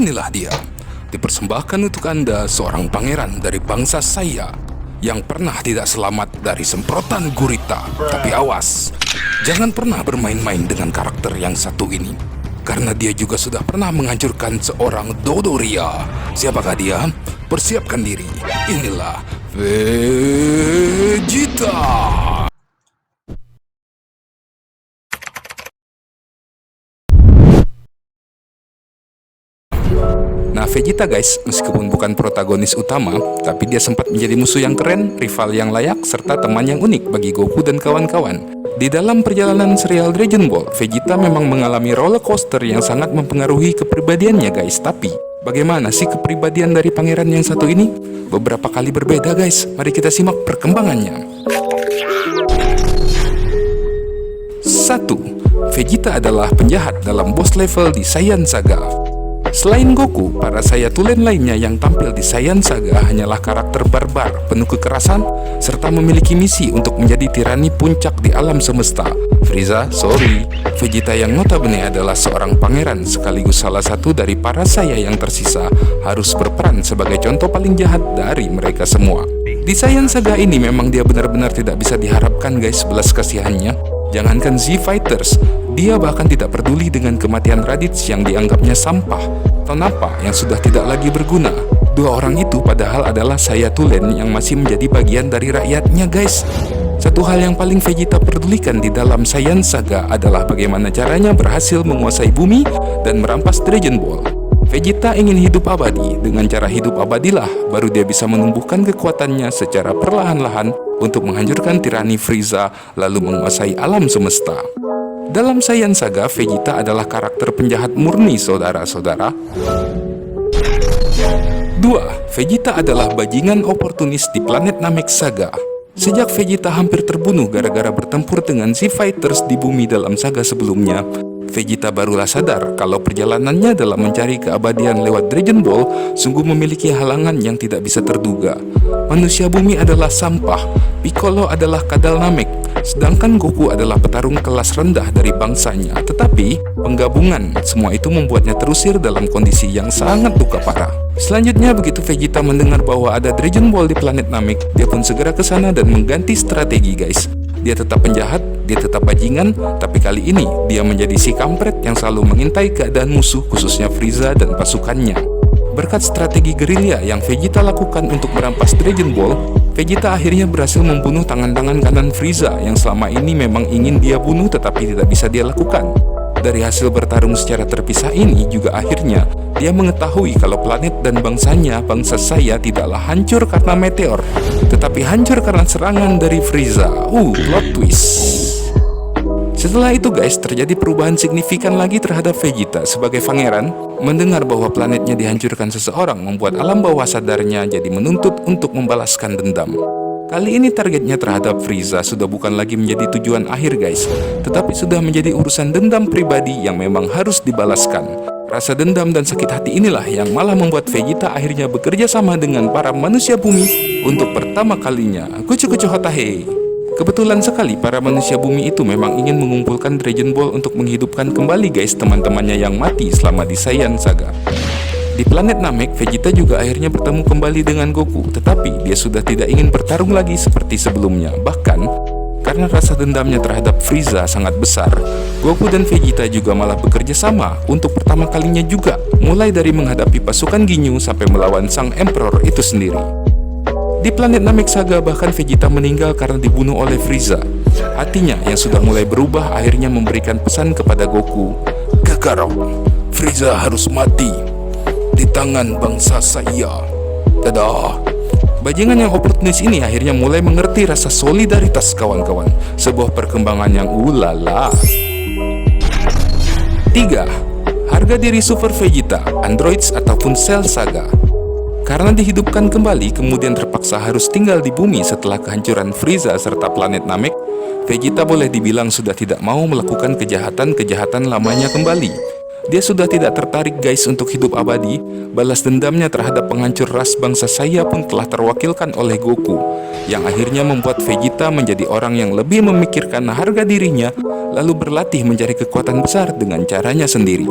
Inilah dia, dipersembahkan untuk Anda seorang pangeran dari bangsa saya yang pernah tidak selamat dari semprotan gurita. Tapi awas, jangan pernah bermain-main dengan karakter yang satu ini, karena dia juga sudah pernah menghancurkan seorang Dodoria. Siapakah dia? Persiapkan diri. Inilah Vegeta. Nah, Vegeta guys, meskipun bukan protagonis utama, tapi dia sempat menjadi musuh yang keren, rival yang layak, serta teman yang unik bagi Goku dan kawan-kawan. Di dalam perjalanan serial Dragon Ball, Vegeta memang mengalami roller coaster yang sangat mempengaruhi kepribadiannya guys. Tapi, bagaimana sih kepribadian dari pangeran yang satu ini? Beberapa kali berbeda guys, mari kita simak perkembangannya. 1. Vegeta adalah penjahat dalam boss level di Saiyan Saga. Selain Goku, para Saiyatulen lainnya yang tampil di Saiyan Saga hanyalah karakter barbar, penuh kekerasan, serta memiliki misi untuk menjadi tirani puncak di alam semesta. Frieza, sorry, Vegeta yang notabene adalah seorang pangeran sekaligus salah satu dari para Saiya yang tersisa harus berperan sebagai contoh paling jahat dari mereka semua. Di Saiyan Saga ini memang dia benar-benar tidak bisa diharapkan guys belas kasihannya. Jangankan Z-Fighters, dia bahkan tidak peduli dengan kematian Raditz yang dianggapnya sampah atau Nappa yang sudah tidak lagi berguna. Dua orang itu padahal adalah Saiyatulen yang masih menjadi bagian dari rakyatnya guys. Satu hal yang paling Vegeta pedulikan di dalam Saiyan Saga adalah bagaimana caranya berhasil menguasai bumi dan merampas Dragon Ball. Vegeta ingin hidup abadi. Dengan cara hidup abadilah baru dia bisa menumbuhkan kekuatannya secara perlahan-lahan untuk menghancurkan tirani Frieza lalu menguasai alam semesta. Dalam Saiyan Saga, Vegeta adalah karakter penjahat murni saudara-saudara. 2. Vegeta adalah bajingan oportunis di planet Namek Saga. Sejak Vegeta hampir terbunuh gara-gara bertempur dengan Z-Fighters di bumi dalam saga sebelumnya, Vegeta barulah sadar kalau perjalanannya dalam mencari keabadian lewat Dragon Ball sungguh memiliki halangan yang tidak bisa terduga. Manusia bumi adalah sampah, Piccolo adalah kadal Namek, sedangkan Goku adalah petarung kelas rendah dari bangsanya. Tetapi, penggabungan semua itu membuatnya terusir dalam kondisi yang sangat duka parah. Selanjutnya, begitu Vegeta mendengar bahwa ada Dragon Ball di planet Namek, dia pun segera ke sana dan mengganti strategi guys. Dia tetap penjahat, dia tetap bajingan, tapi kali ini dia menjadi si kampret yang selalu mengintai keadaan musuh, khususnya Frieza dan pasukannya. Berkat strategi gerilya yang Vegeta lakukan untuk merampas Dragon Ball, Vegeta akhirnya berhasil membunuh tangan-tangan kanan Frieza yang selama ini memang ingin dia bunuh tetapi tidak bisa dia lakukan. Dari hasil bertarung secara terpisah ini juga akhirnya dia mengetahui kalau planet dan bangsanya, bangsa saya tidaklah hancur karena meteor, tetapi hancur karena serangan dari Frieza. Plot twist. Setelah itu guys, terjadi perubahan signifikan lagi terhadap Vegeta sebagai pangeran. Mendengar bahwa planetnya dihancurkan seseorang membuat alam bawah sadarnya jadi menuntut untuk membalaskan dendam. Kali ini targetnya terhadap Frieza sudah bukan lagi menjadi tujuan akhir guys, tetapi sudah menjadi urusan dendam pribadi yang memang harus dibalaskan. Rasa dendam dan sakit hati inilah yang malah membuat Vegeta akhirnya bekerja sama dengan para manusia bumi untuk pertama kalinya. Kucu-kucu hotahe. Kebetulan sekali para manusia bumi itu memang ingin mengumpulkan Dragon Ball untuk menghidupkan kembali guys teman-temannya yang mati selama di Saiyan Saga. Di planet Namek, Vegeta juga akhirnya bertemu kembali dengan Goku, tetapi dia sudah tidak ingin bertarung lagi seperti sebelumnya. Bahkan, karena rasa dendamnya terhadap Frieza sangat besar, Goku dan Vegeta juga malah bekerja sama untuk pertama kalinya juga, mulai dari menghadapi pasukan Ginyu sampai melawan sang Emperor itu sendiri. Di planet Namek Saga bahkan Vegeta meninggal karena dibunuh oleh Frieza. Hatinya yang sudah mulai berubah akhirnya memberikan pesan kepada Goku, "Kakarot, Frieza harus mati di tangan bangsa saya." Dadah. Bajingan yang oportunis ini akhirnya mulai mengerti rasa solidaritas kawan-kawan. Sebuah perkembangan yang ulala. 3. Harga diri Super Vegeta, Androids ataupun Cell Saga. Karena dihidupkan kembali kemudian terpaksa harus tinggal di bumi setelah kehancuran Frieza serta planet Namek, Vegeta boleh dibilang sudah tidak mau melakukan kejahatan-kejahatan lamanya kembali. Dia sudah tidak tertarik guys untuk hidup abadi. Balas dendamnya terhadap penghancur ras bangsa saya pun telah terwakilkan oleh Goku, yang akhirnya membuat Vegeta menjadi orang yang lebih memikirkan harga dirinya, lalu berlatih mencari kekuatan besar dengan caranya sendiri.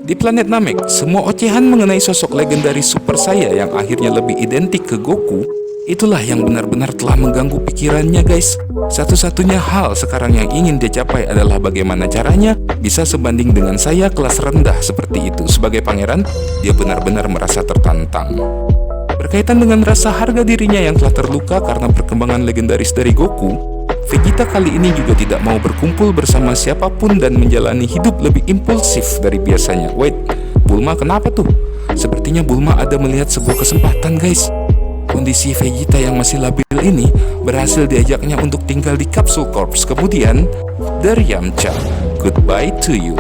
Di planet Namek, semua ocehan mengenai sosok legendaris Super Saya yang akhirnya lebih identik ke Goku, itulah yang benar-benar telah mengganggu pikirannya guys. Satu-satunya hal sekarang yang ingin dia capai adalah bagaimana caranya bisa sebanding dengan saya kelas rendah seperti itu. Sebagai pangeran, dia benar-benar merasa tertantang. Berkaitan dengan rasa harga dirinya yang telah terluka karena perkembangan legendaris dari Goku, Vegeta kali ini juga tidak mau berkumpul bersama siapapun dan menjalani hidup lebih impulsif dari biasanya. Wait, Bulma kenapa tuh? Sepertinya Bulma ada melihat sebuah kesempatan guys. Kondisi Vegeta yang masih labil ini berhasil diajaknya untuk tinggal di Capsule Corps. Kemudian, dari Yamcha, goodbye to you.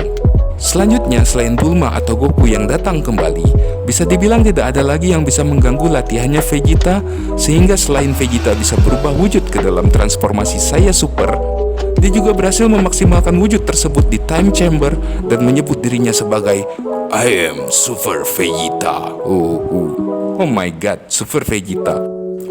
Selanjutnya, selain Bulma atau Goku yang datang kembali, bisa dibilang tidak ada lagi yang bisa mengganggu latihannya Vegeta, sehingga selain Vegeta bisa berubah wujud ke dalam transformasi Saya Super, dia juga berhasil memaksimalkan wujud tersebut di Time Chamber dan menyebut dirinya sebagai I am Super Vegeta. Oh my god, Super Vegeta.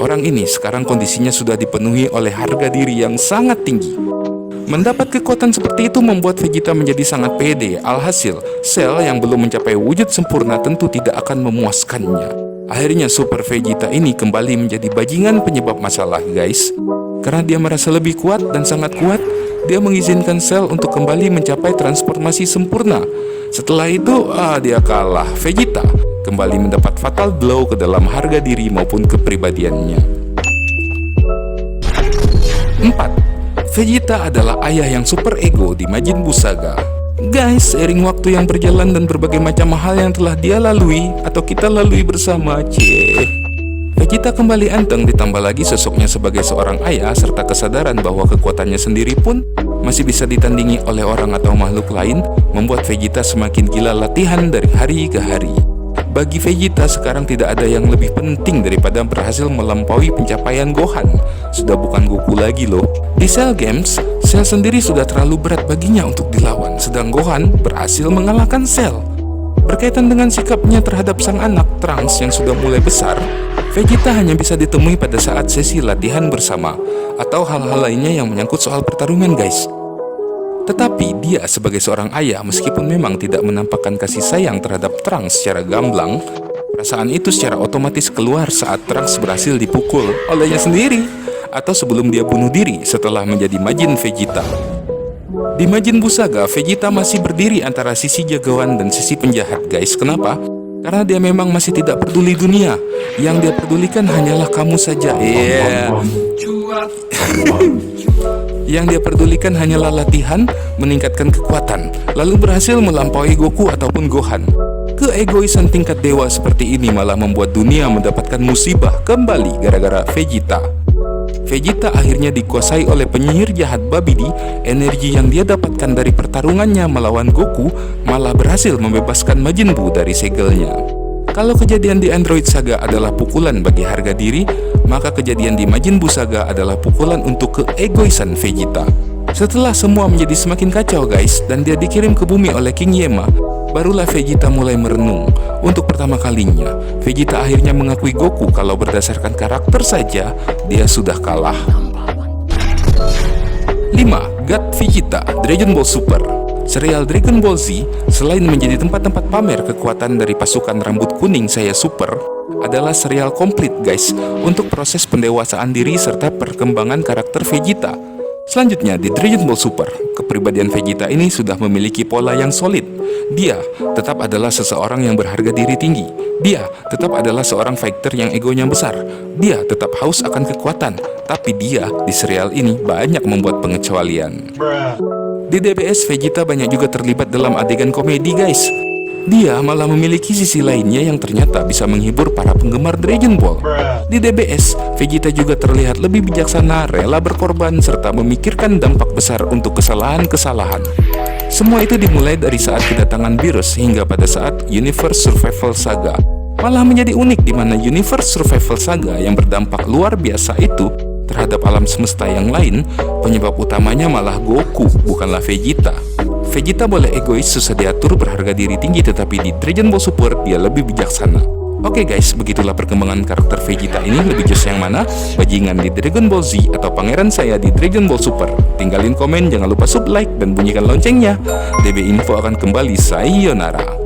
Orang ini sekarang kondisinya sudah dipenuhi oleh harga diri yang sangat tinggi. Mendapat kekuatan seperti itu membuat Vegeta menjadi sangat pede. Alhasil, Cell yang belum mencapai wujud sempurna tentu tidak akan memuaskannya. Akhirnya Super Vegeta ini kembali menjadi bajingan penyebab masalah guys. Karena dia merasa lebih kuat dan sangat kuat, dia mengizinkan Cell untuk kembali mencapai transformasi sempurna. Setelah itu, dia kalah. Vegeta kembali mendapat fatal blow ke dalam harga diri maupun kepribadiannya. 4. Vegeta adalah ayah yang super ego di Majin Buu Saga. Guys, seiring waktu yang berjalan dan berbagai macam hal yang telah dia lalui atau kita lalui bersama, Vegeta kembali anteng, ditambah lagi sosoknya sebagai seorang ayah serta kesadaran bahwa kekuatannya sendiri pun masih bisa ditandingi oleh orang atau makhluk lain, membuat Vegeta semakin gila latihan dari hari ke hari. Bagi Vegeta sekarang tidak ada yang lebih penting daripada berhasil melampaui pencapaian Gohan. Sudah bukan Goku lagi loh. Di Cell Games, Cell sendiri sudah terlalu berat baginya untuk dilawan, sedang Gohan berhasil mengalahkan Cell. Berkaitan dengan sikapnya terhadap sang anak Trunks yang sudah mulai besar, Vegeta hanya bisa ditemui pada saat sesi latihan bersama atau hal-hal lainnya yang menyangkut soal pertarungan guys. Tetapi dia sebagai seorang ayah, meskipun memang tidak menampakkan kasih sayang terhadap Trunks secara gamblang, perasaan itu secara otomatis keluar saat Trunks berhasil dipukul olehnya sendiri atau sebelum dia bunuh diri setelah menjadi Majin Vegeta. Di Majin Buu Saga, Vegeta masih berdiri antara sisi jagoan dan sisi penjahat guys. Kenapa? Karena dia memang masih tidak peduli dunia. Yang dia pedulikan hanyalah kamu saja. Yang dia pedulikan hanyalah latihan, meningkatkan kekuatan, lalu berhasil melampaui Goku ataupun Gohan. Keegoisan tingkat dewa seperti ini malah membuat dunia mendapatkan musibah kembali gara-gara Vegeta. Vegeta akhirnya dikuasai oleh penyihir jahat Babidi. Energi yang dia dapatkan dari pertarungannya melawan Goku malah berhasil membebaskan Majin Buu dari segelnya. Kalau kejadian di Android Saga adalah pukulan bagi harga diri, maka kejadian di Majin Buu Saga adalah pukulan untuk keegoisan Vegeta. Setelah semua menjadi semakin kacau guys, dan dia dikirim ke bumi oleh King Yema, barulah Vegeta mulai merenung. Untuk pertama kalinya, Vegeta akhirnya mengakui Goku kalau berdasarkan karakter saja, dia sudah kalah. 5. God Vegeta, Dragon Ball Super. Serial Dragon Ball Z, selain menjadi tempat-tempat pamer kekuatan dari pasukan rambut kuning Saya Super, adalah serial komplit guys untuk proses pendewasaan diri serta perkembangan karakter Vegeta. Selanjutnya di Dragon Ball Super, kepribadian Vegeta ini sudah memiliki pola yang solid. Dia tetap adalah seseorang yang berharga diri tinggi. Dia tetap adalah seorang fighter yang egonya besar. Dia tetap haus akan kekuatan. Tapi dia di serial ini banyak membuat pengecualian. Di DBS, Vegeta banyak juga terlibat dalam adegan komedi guys. Dia malah memiliki sisi lainnya yang ternyata bisa menghibur para penggemar Dragon Ball. Di DBS, Vegeta juga terlihat lebih bijaksana, rela berkorban, serta memikirkan dampak besar untuk kesalahan-kesalahan. Semua itu dimulai dari saat kedatangan Beerus hingga pada saat Universe Survival Saga. Malah menjadi unik di mana Universe Survival Saga yang berdampak luar biasa itu terhadap alam semesta yang lain, penyebab utamanya malah Goku, bukanlah Vegeta. Vegeta boleh egois, susah diatur, berharga diri tinggi, tetapi di Dragon Ball Super dia lebih bijaksana. Oke guys, begitulah perkembangan karakter Vegeta ini. Lebih jos yang mana? Bajingan di Dragon Ball Z atau pangeran saya di Dragon Ball Super? Tinggalin komen, jangan lupa sub, like, dan bunyikan loncengnya. DB Info akan kembali, sayonara.